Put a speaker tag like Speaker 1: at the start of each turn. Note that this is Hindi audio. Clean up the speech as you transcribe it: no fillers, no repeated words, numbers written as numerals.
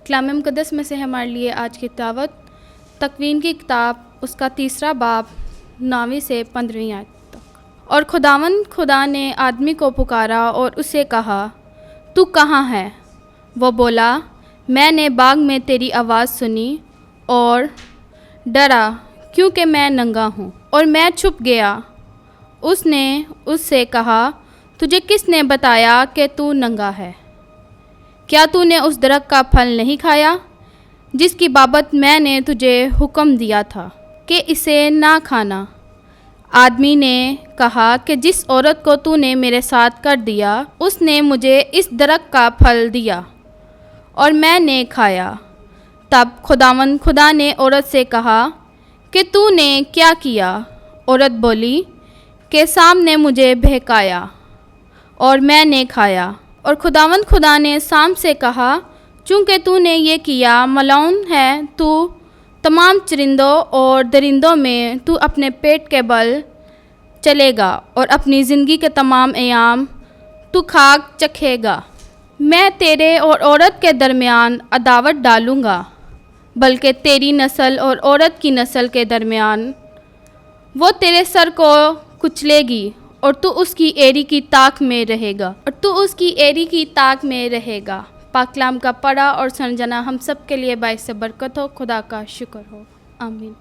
Speaker 1: कलाम मुक़द्दस में से हमारे लिए आज की तिलावत तकवीन की किताब उसका 3 बाब 9वीं से 15वीं आयत तक। और खुदावंद खुदा ने आदमी को पुकारा और उसे कहा, तू कहाँ है? वो बोला, मैंने बाग में तेरी आवाज़ सुनी और डरा क्योंकि मैं नंगा हूँ और मैं छुप गया। उसने उससे कहा, तुझे किसने बताया कि तू नंगा है? क्या तूने उस दरख्त का फल नहीं खाया जिसकी बाबत मैंने तुझे हुक्म दिया था कि इसे ना खाना? आदमी ने कहा कि जिस औरत को तूने मेरे साथ कर दिया उसने मुझे इस दरख्त का फल दिया और मैंने खाया। तब खुदावंद खुदा ने औरत से कहा कि तूने क्या किया? औरत बोली कि सांप ने मुझे बहकाया और मैंने खाया। और खुदावंद खुदा ने सांप से कहा, चूँकि तूने ये किया, मलऊन है तू तमाम चरिंदों और दरिंदों में तू अपने पेट के बल चलेगा और अपनी ज़िंदगी के तमाम अयाम तू खाक चखेगा। मैं तेरे और औरत के दरमियान अदावत डालूँगा, बल्कि तेरी नस्ल और औरत की नस्ल के दरमियान वो तेरे सर को कुचलेगी और तू उसकी एड़ी की ताक में रहेगा। पाक कलाम का पढ़ा और समझना हम सब के लिए बाइस बरकत हो। खुदा का शुक्र हो। आमीन।